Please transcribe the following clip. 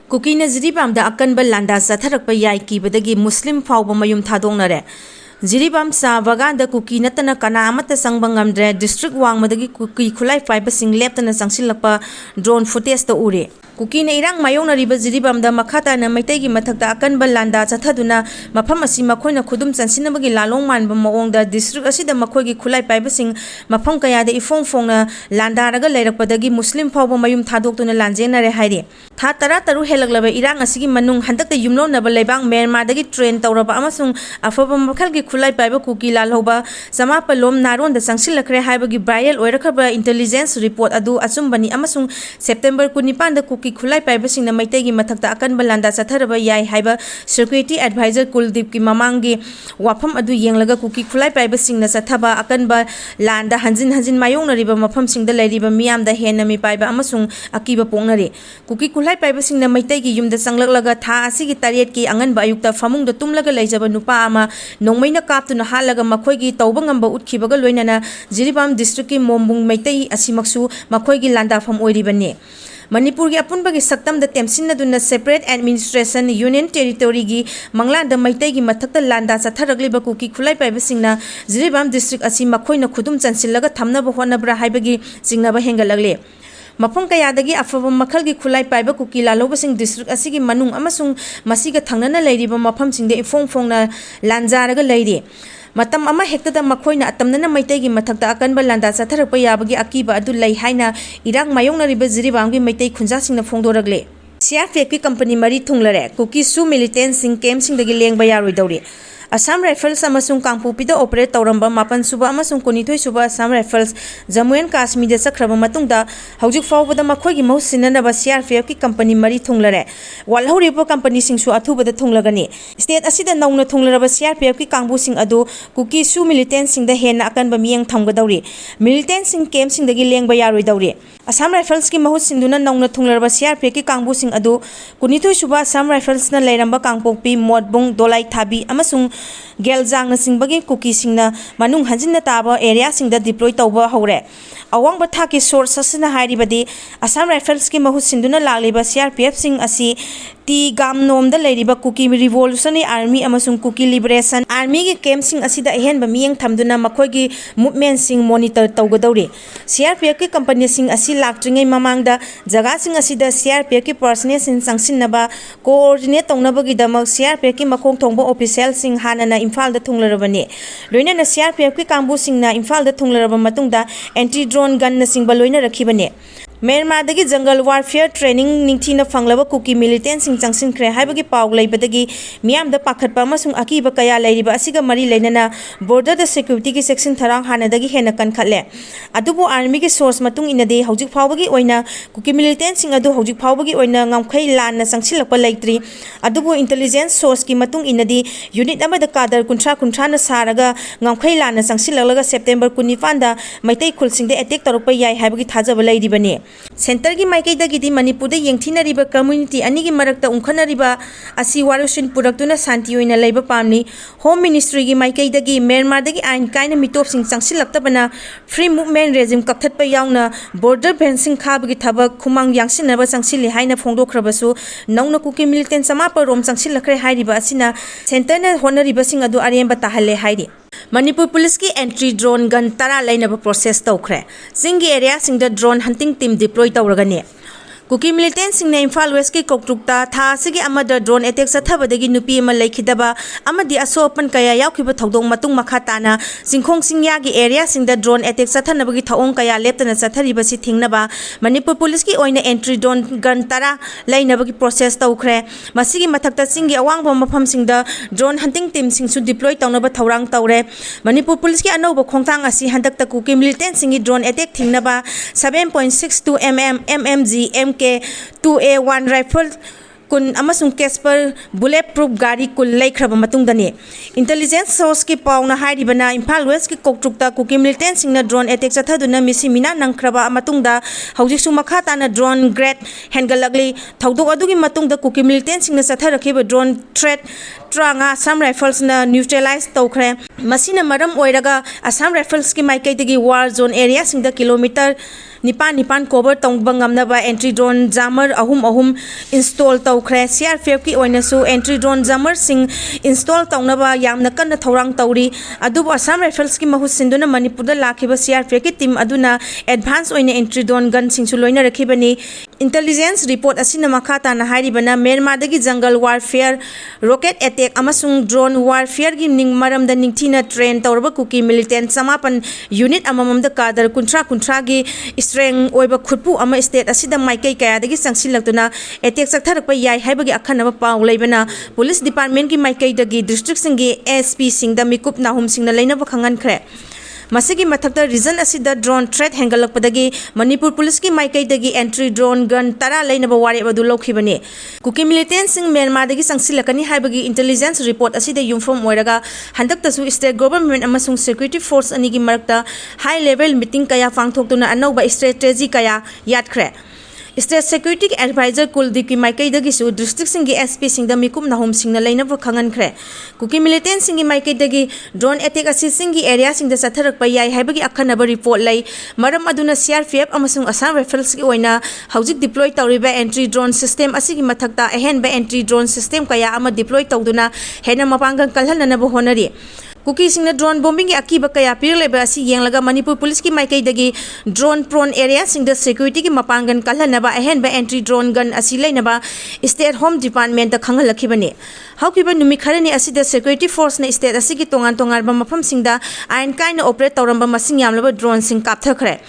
Kuki na Jiribamda akanba landa satharakpa yai kibadagi Muslim fauba mayum thadongnare. Jiribam sa baganda Kuki natana kana amata sangbangam district wangmadagi Kuki khulai faiba sing leptana sangsilakpa drone footage ta ure. Kuki na irang mayong riba Jiribamda makata na maitegi mathakta akanba landa sathaduna mafam asi makhoi na khudum chansinabagi lalong manba maongda district asida makhoi gi khulai faiba sing mafam kayada ifong fong na landa raga leirakpadagi Muslim fauba mayum thadoktuna lanjenare haire. Tha tara taru helaglaba irang asigi manung handakta yumlo naba leibang Myanmardagi train tawraba amasung afaba makhalgi khulai paiba Kuki lalhoba samapalom naronda sangsilakre haibagi viral oirakhaba intelligence report adu achumbani amasung September 19 da Kuki khulai paiba singna maitegi mathakta akanba landa satharaba yai haiba security advisor Kuldip ki mamangi wafam adu yenglaga Kuki khulai paiba singna sathaba akanba landa hanjin mayong nariba mafam singda leiriba miyamda henami paiba amasung akiba pongnare Kuki khulai paiba singna maitegi yumda sanglaglaga tha asigi tariet ki anganba ayukta famungda tumlaga leijaba nupa ama nongmaina kaptuna halaga makhoigi tawba ngamba utkibaga loinana Jiribam district ki mombung maitei asimaksu makhoigi landa fam oiribane Manipuri apunbagi saktam da temsinaduna separate administration union territory gi manglanda maitegi mathakta landa satharagliba Kuki khulai paiba singna Jiribam district asi makhoina khudum chansilaga thamnaba honabra haibagi singnaba hengalagle Mafam kayadagi afaba makhalgi khulai paiba Kuki lalobasing district asigi manung amasung masiga thangnana leiriba mafam singde ifong fongna lanjaraga leiri matam ama hektada makhoina atamnana maitegi mathakta akanba landa satharakpa yabagi akiba adu lei haina irang mayongna riba Jiribamgi maitai khunja singna phongdoragle CRPF ki company mari thunglare Kuki SOO militant sing camp singdagi lengba yaroidoiri Assam Rifles amasung Kangpupida operate tawramba mapan suba amasung kunithoi suba Assam Rifles Jammu and Kashmir da sakraba matungda hawjuk fawbada makhoigi mahsinanaba CRPF ki company mari thunglare walhoribo company singsu athubada thunglagani state asida nauna thunglaraba CRPF ki kangbu sing adu Kuki SOO militant sing da hena akanba miyang thamgadawri militant sing camp sing dagi lengba yaroidawri Assam Rifles ki mahut sinduna nauna thunglaraba CRPF ki kangbu sing adu kunithoi suba Assam Rifles na leiramba kangpokpi modbung dolai thabi amasung Geljang na singbagi Kuki singna manung hanjinna taba area singda deploy tawba hore awang batha ki source asina hairibadi Assam Rifles ki mahut sinduna lagliba CRPF sing asi ti gamnom da leiriba Kuki Revolutionary Army amasung Kuki Liberation Army gi camp sing asida ehenba miyang thamduna makhoigi movement sing monitor tawgadawri CRPF ki company sing asi laktringai mamangda jaga sing asida CRPF ki personnel sing sangsinnaba coordinate tawnabagi damak CRPF ki makhong thongba official sing hanana Imphal da thunglarabani loinana CRPF ki kangbu singna Imphal da thunglaraba matungda anti drone gun na singba loina rakhibane Myanmar dagi jungle warfare training ningthina fanglaba Kuki militant sing changsinkre haibagi paw leibadagi miyam da pakhatpa amasung akiba kaya leiriba asiga mari leinana border da security ki section tharang hanadagi hena kankhatle adubu army ki source matung inade hawjuk phawbagi oina Kuki militant sing adu hawjuk phawbagi oina ngamkhai lan na sangsilakpa leitri adubu intelligence source ki matung inade unit amada kadar kunthra na saraga ngamkhai lan na sangsilalaga September 19 da maitai khulsingde attack tarukpa yai haibagi thajaba leiribani Center ki maikaida gidi Manipur da yengthina riba community ani gi marakta ungkhana riba asi warusin puraktuna santi oina leiba pamni Home Ministry gi maikaida gi Myanmar da gi ain kaina mitop sing changsilakta bana free movement regime kakthatpa yauna border fencing khab gi thabak khumang yangsinaba changsili haina phongdokrabasu nauna Kuki militant samapa rom changsilakre hairiba asina center na honariba sing adu aremba tahalle hairi Manipur police ki entry drone gun tara lainaba process tawkhre singi area singda drone hunting team deploy tawragani Kuki militant singna Imphal West ki koktrukta tha sigi amada drone attack sathabadagi nupi ama leikhidaba amadi asopan kaya yaukhiba thodong matung makha tana singkhong singya gi area singda drone attack sathanabagi thaong kaya leptana sathariba si thingnaba Manipur police ki oina entry drone gun tara lainabagi process tawkhre masigi mathakta singi awangba mafam singda drone hunting team singsu deploy tawnaba thorang tawre Manipur police ki anoba khongtang asi handakta Kuki militant singi drone attack thingnaba 7.62 mm mmg MK 2A1 rifle kun amasung Casper bulletproof gari kul laikhraba matungdani intelligence source ki pawna hairibana Imphal West ki koktrukta Kuki militant singna drone attack chathaduna misimina nangkhraba matungda hawjiksu makha tana drone grade hengalagli thodok adugi matungda Kuki militant singna chatharakhiba drone threat tranga Assam Rifles na neutralize tawkhre masina maram oiraga Assam Rifles ki maikaidagi war zone area singda kilometer निपान कोवर तौब ngamnaba entry drone jammer ahum install tawkhre CRPF ki oinasu entry drone jammer sing install tawnaba yamna kanna thorang tawri adubu Assam Rifles ki mahut sinduna Manipur da lakhiba CRPF ki team aduna advance oina entry drone gun sing su loina rakhibani intelligence report asina makhata na hairibana Myanmar dagi jungle warfare rocket attack amasung drone warfare gi ning maram da ningthina train tawrba Kuki militant samapan unit amamam da kadar kuntra gi strength oiba khutpu ama state asida maikai kaya dagi sangsilakduna attack saktharapak yai haibagi akhanaba paw leibana police department ki maikai dagi district singi SP singda mikup nahum singna leinaba khangan khre masigi mathakta region asida drone threat hangalakpadagi Manipur police ki maikai dagi entry drone gun tara leinaba wari badu lokhibani Kuki militant sing Myanmar dagi sangsilakani haibagi intelligence report asida yumfom oiraga handaktasu state government amasung security force anigi marakta high level meeting kaya pangthoktuna anauba strategy kaya yatkhre State Security Advisor Kuldip ki maikai dagi su district singi SP singda mikum nahum singna leinaba khangan khre Kuki militant singi maikai dagi drone attack asi singi area singda satharak pa yai haibagi akhanaba report lai maram aduna CRPF amasung Assam Rifles ki oina haujik deploy tawriba entry drone system asigi mathakta ahenba entry drone system kaya ama deploy tawduna hena mapangang kalhalnana bo honari Kuki singna drone bombing akiba kaya pirleba asi yenglaga Manipur police ki maikai dagi drone prone area singda security ki mapangan kalhanaba ahenba entry drone gun asi leinaba state home department da khangalakibani haukiba numi kharani asida security force na state asigi tongan ba mafam singda ain kaina operate tawramba masing yamlaba drone sing kapthakhre